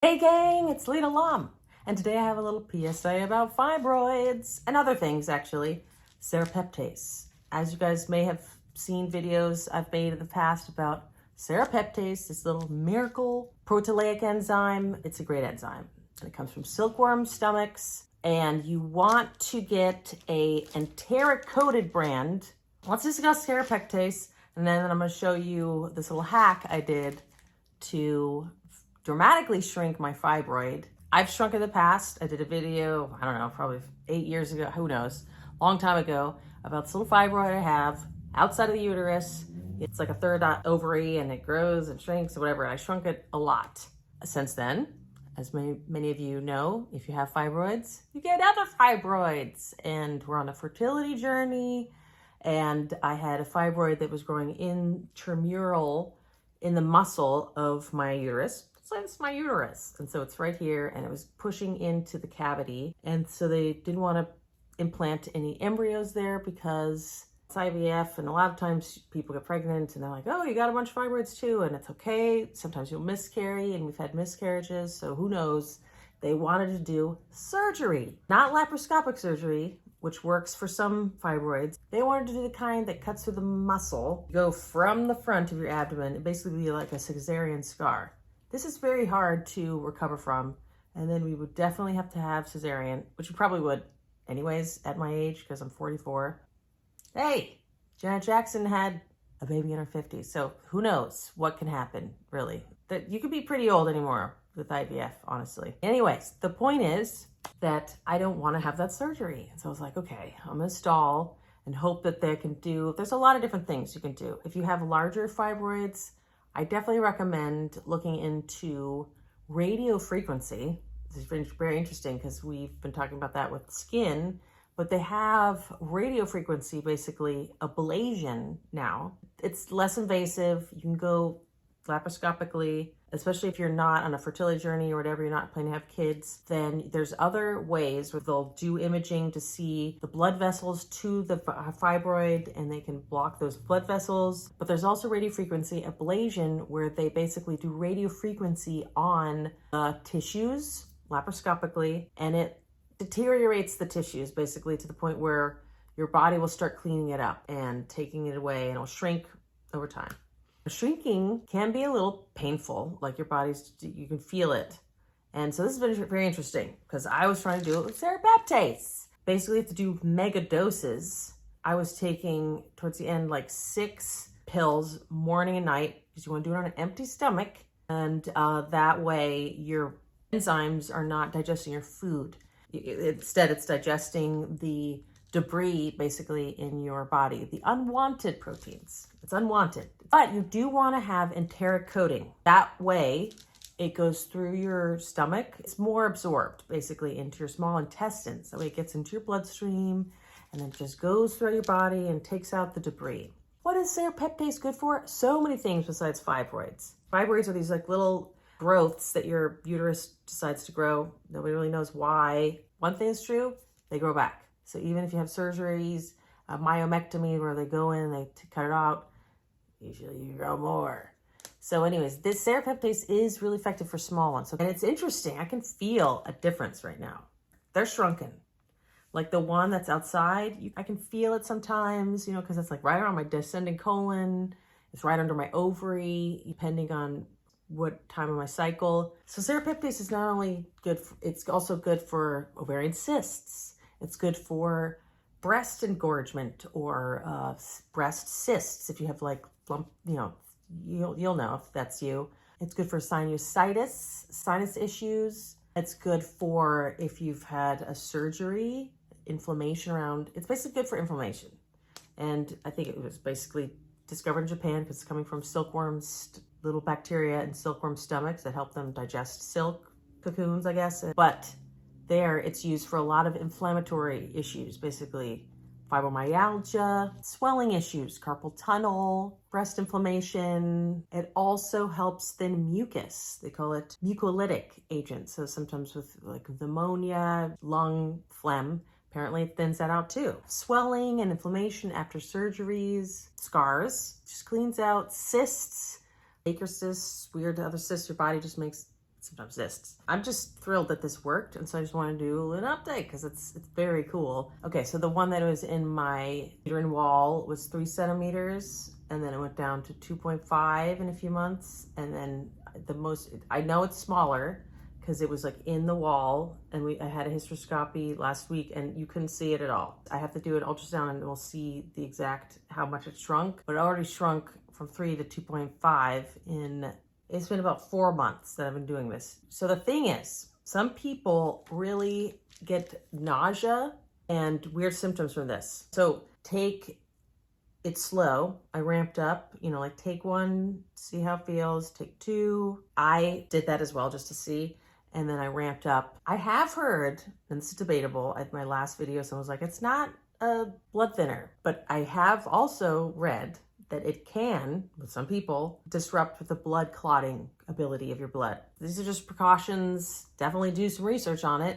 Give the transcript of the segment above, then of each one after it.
Hey gang, it's Lena Lum, and today I have a little PSA about fibroids and other things actually. Serrepeptase. As you guys may have seen videos I've made in the past about serrepeptase, this little miracle proteolytic enzyme. It's a great enzyme, and it comes from silkworm stomachs, and you want to get a enteric-coated brand. Let's discuss serrepeptase, and then I'm going to show you this little hack I did to dramatically shrink my fibroid. I've shrunk in the past. I did a video, I don't know, probably 8 years ago, who knows, long time ago, about this little fibroid I have outside of the uterus. It's like a third ovary and it grows and shrinks or whatever. I shrunk it a lot. Since then, as many of you know, if you have fibroids, you get other fibroids. And we're on a fertility journey. And I had a fibroid that was growing intramural in the muscle of my uterus. So it's my uterus. And so it's right here, and it was pushing into the cavity. And so they didn't want to implant any embryos there because it's IVF. And a lot of times people get pregnant and they're like, oh, you got a bunch of fibroids too. And it's okay. Sometimes you'll miscarry, and we've had miscarriages. So who knows? They wanted to do surgery, not laparoscopic surgery, which works for some fibroids. They wanted to do the kind that cuts through the muscle, go from the front of your abdomen, and basically be like a cesarean scar. This is very hard to recover from, and then we would definitely have to have cesarean, which we probably would anyways at my age because I'm 44. Hey, Janet Jackson had a baby in her 50s, so who knows what can happen, really. That you could be pretty old anymore with IVF, honestly. Anyways, the point is that I don't want to have that surgery. So I was like, okay, I'm gonna stall and hope that they can do, there's a lot of different things you can do. If you have larger fibroids, I definitely recommend looking into radio frequency. This is very interesting because we've been talking about that with skin, but they have radio frequency, basically ablation now. It's less invasive. You can go laparoscopically, especially if you're not on a fertility journey or whatever, you're not planning to have kids. Then there's other ways where they'll do imaging to see the blood vessels to the fibroid, and they can block those blood vessels. But there's also radiofrequency ablation, where they basically do radiofrequency on the tissues laparoscopically, and it deteriorates the tissues basically to the point where your body will start cleaning it up and taking it away, and it'll shrink over time. Shrinking can be a little painful, like your body's, you can feel it. And so this has been very interesting because I was trying to do it with serrepeptase. Basically, you have to do mega doses. I was taking, towards the end, like 6 pills morning and night because you want to do it on an empty stomach. And that way your enzymes are not digesting your food. Instead, it's digesting the debris basically in your body, the unwanted proteins. It's unwanted. But you do want to have enteric coating. That way it goes through your stomach. It's more absorbed basically into your small intestines. That way it gets into your bloodstream and then just goes through your body and takes out the debris. What is serrepeptase good for? So many things besides fibroids. Fibroids are these like little growths that your uterus decides to grow. Nobody really knows why. One thing is true, they grow back. So even if you have surgeries, a myomectomy where they go in and they cut it out, usually you grow more. So anyways, this serrepeptase is really effective for small ones. And it's interesting. I can feel a difference right now. They're shrunken. Like the one that's outside, I can feel it sometimes, you know, because it's like right around my descending colon. It's right under my ovary, depending on what time of my cycle. So serrepeptase is not only good, it's also good for ovarian cysts. It's good for breast engorgement or breast cysts. If you have like lump, you know, you'll know if that's you. It's good for sinusitis, sinus issues. It's good for if you've had a surgery, inflammation around. It's basically good for inflammation. And I think it was basically discovered in Japan because it's coming from silkworms, little bacteria in silkworm stomachs that help them digest silk cocoons, I guess. But there, it's used for a lot of inflammatory issues, basically fibromyalgia, swelling issues, carpal tunnel, breast inflammation. It also helps thin mucus. They call it mucolytic agent. So sometimes with like pneumonia, lung phlegm, apparently it thins that out too. Swelling and inflammation after surgeries, scars, just cleans out cysts, ager cysts, weird other cysts your body just makes sometimes cysts. I'm just thrilled that this worked, and so I just want to do an update because it's very cool. Okay, so the one that was in my uterine wall was 3 centimeters, and then it went down to 2.5 in a few months, and then the most, I know it's smaller because it was like in the wall, and I had a hysteroscopy last week and you couldn't see it at all. I have to do an ultrasound and we'll see the exact how much it shrunk, but it already shrunk from 3 to 2.5 in, it's been about 4 months that I've been doing this. So the thing is, some people really get nausea and weird symptoms from this. So take it slow. I ramped up, you know, like take 1, see how it feels, take 2. I did that as well just to see. And then I ramped up. I have heard, and this is debatable, at my last video, someone was like, it's not a blood thinner. But I have also read that it can, with some people, disrupt the blood clotting ability of your blood. These are just precautions. Definitely do some research on it.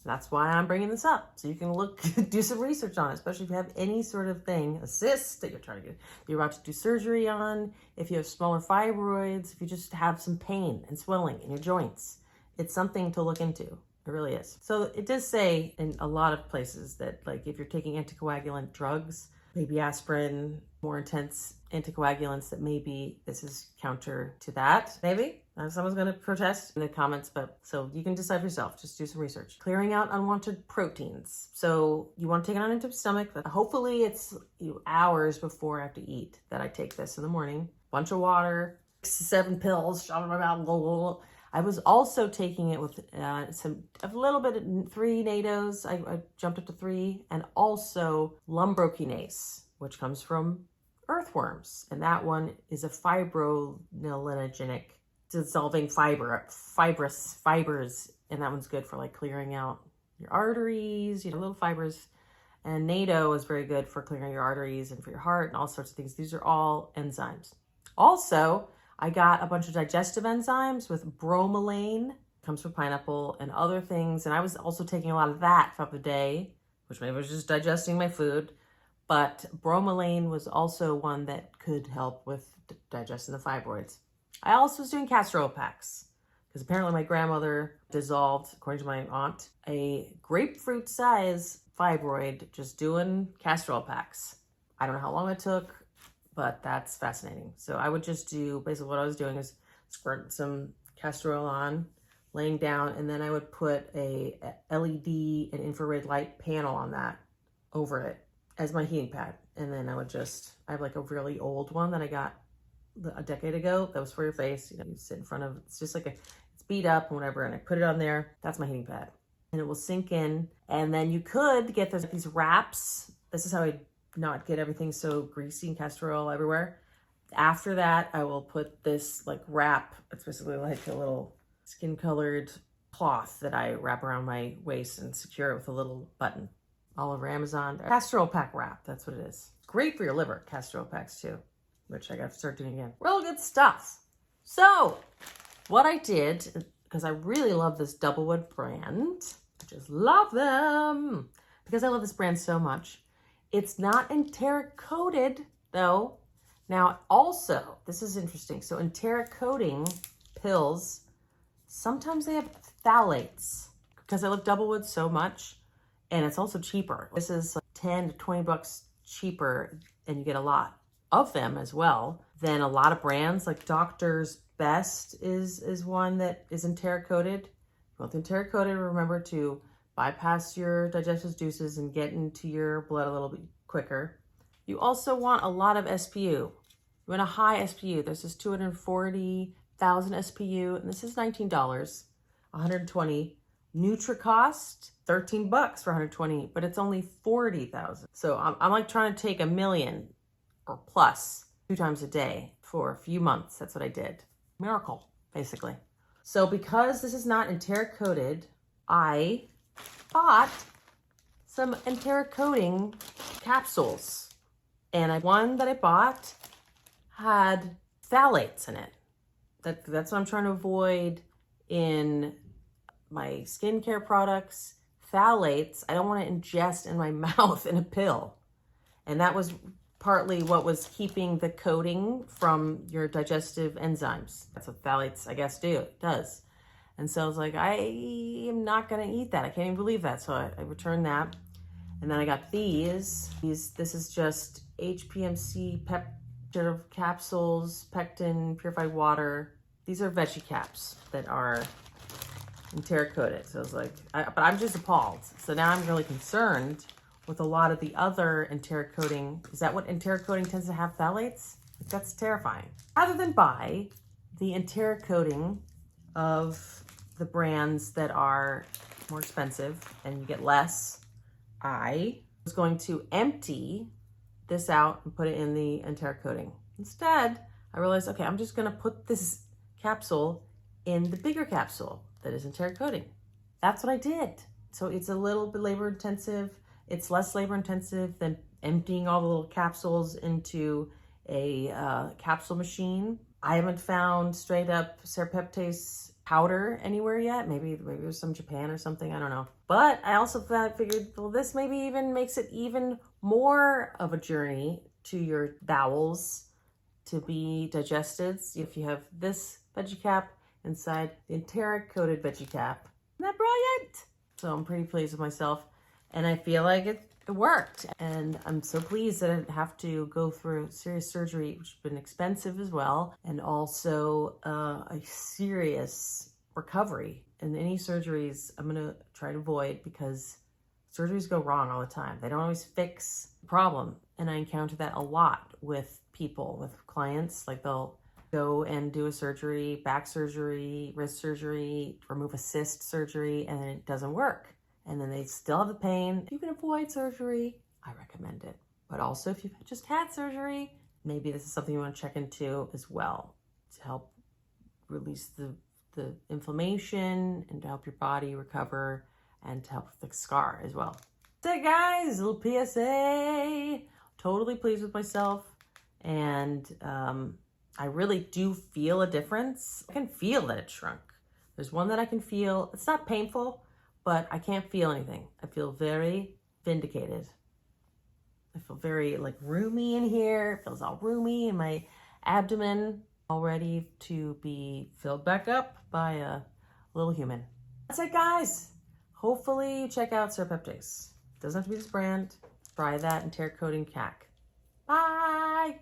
That's why I'm bringing this up. So you can look, do some research on it, especially if you have any sort of thing, a cyst that you're trying to get, you're about to do surgery on, if you have smaller fibroids, if you just have some pain and swelling in your joints. It's something to look into. It really is. So it does say in a lot of places that, like, if you're taking anticoagulant drugs, maybe aspirin, more intense anticoagulants, that maybe this is counter to that. Maybe someone's going to protest in the comments, but so you can decide for yourself. Just do some research. Clearing out unwanted proteins. So you want to take it on into the stomach, but hopefully it's hours before I have to eat that I take this in the morning. Bunch of water, 6 to 7 pills, shove in my mouth. I was also taking it with a little bit of 3 NATOs. I jumped up to 3, and also lumbrokinase, which comes from earthworms. And that one is a fibrinogenic, dissolving fibers. And that one's good for like clearing out your arteries, you know, little fibers. And NATO is very good for clearing your arteries and for your heart and all sorts of things. These are all enzymes. Also, I got a bunch of digestive enzymes with bromelain, comes from pineapple, and other things. And I was also taking a lot of that throughout the day, which maybe was just digesting my food. But bromelain was also one that could help with digesting the fibroids. I also was doing castor oil packs because apparently my grandmother dissolved, according to my aunt, a grapefruit size fibroid just doing castor oil packs. I don't know how long it took, but that's fascinating. So I would just do, basically what I was doing is squirt some castor oil on, laying down, and then I would put a LED and infrared light panel on that over it as my heating pad. And then I would just, I have like a really old one that I got a decade ago that was for your face. You know, you sit in front of, it's just like it's beat up and whatever, and I put it on there. That's my heating pad. And it will sink in. And then you could get these wraps. This is how I not get everything so greasy and castor oil everywhere. After that, I will put this like wrap. It's basically like a little skin colored cloth that I wrap around my waist and secure it with a little button. All over Amazon. Castor oil pack wrap, that's what it is. Great for your liver, castor oil packs too, which I got to start doing again. Real good stuff. So what I did, because I really love this Doublewood brand, I just love them, because I love this brand so much. It's not enteric coated though. Now also, this is interesting. So enteric coating pills, sometimes they have phthalates, because I love Doublewood so much, and it's also cheaper. This is like 10 to 20 bucks cheaper, and you get a lot of them as well than a lot of brands. Like Doctor's Best is one that is enteric coated. If you want the enteric coated, remember to bypass your digestive juices and get into your blood a little bit quicker. You also want a lot of SPU. You want a high SPU. This is 240,000 SPU, and this is $19, 120. NutriCost, 13 bucks for 120, but it's only 40,000. So I'm like trying to take 1 million or plus 2 times a day for a few months. That's what I did. Miracle, basically. So because this is not enteric coated, I bought some enteric coating capsules. And one that I bought had phthalates in it. That's what I'm trying to avoid in my skincare products. Phthalates, I don't want to ingest in my mouth in a pill. And that was partly what was keeping the coating from your digestive enzymes. That's what phthalates, I guess, does. And so I was like, I am not going to eat that. I can't even believe that. So I returned that. And then I got these. This is just HPMC capsules, pectin, purified water. These are veggie caps that are enteric-coated. So I was like, but I'm just appalled. So now I'm really concerned with a lot of the other enteric coating. Is that what enteric coating tends to have, phthalates? That's terrifying. Rather than buy the enteric coating of the brands that are more expensive and you get less, I was going to empty this out and put it in the enteric coating. Instead, I realized, okay, I'm just gonna put this capsule in the bigger capsule that is enteric coating. That's what I did. So it's a little bit labor intensive. It's less labor intensive than emptying all the little capsules into a capsule machine. I haven't found straight up serrepeptase powder anywhere yet. Maybe it was some Japan or something, I don't know. But I also figured, well, this maybe even makes it even more of a journey to your bowels to be digested. If you have this veggie cap inside the enteric coated veggie cap. Isn't that brilliant? So I'm pretty pleased with myself. And I feel like it worked. And I'm so pleased that I didn't have to go through serious surgery, which has been expensive as well. And also a serious recovery. And any surgeries I'm gonna try to avoid because surgeries go wrong all the time. They don't always fix the problem. And I encounter that a lot with people, with clients. Like they'll go and do a surgery, back surgery, wrist surgery, remove a cyst surgery, and then it doesn't work. And then they still have the pain. If you can avoid surgery, I recommend it. But also if you've just had surgery, maybe this is something you want to check into as well to help release the inflammation and to help your body recover and to help with the scar as well. That's it, guys. A little PSA. Totally pleased with myself. And I really do feel a difference. I can feel that it shrunk. There's one that I can feel. It's not painful, but I can't feel anything. I feel very vindicated. I feel very like roomy in here. It feels all roomy in my abdomen, all ready to be filled back up by a little human. That's it, guys. Hopefully you check out Serrepeptase. Doesn't have to be this brand. Try that enteric coating CAC. Bye.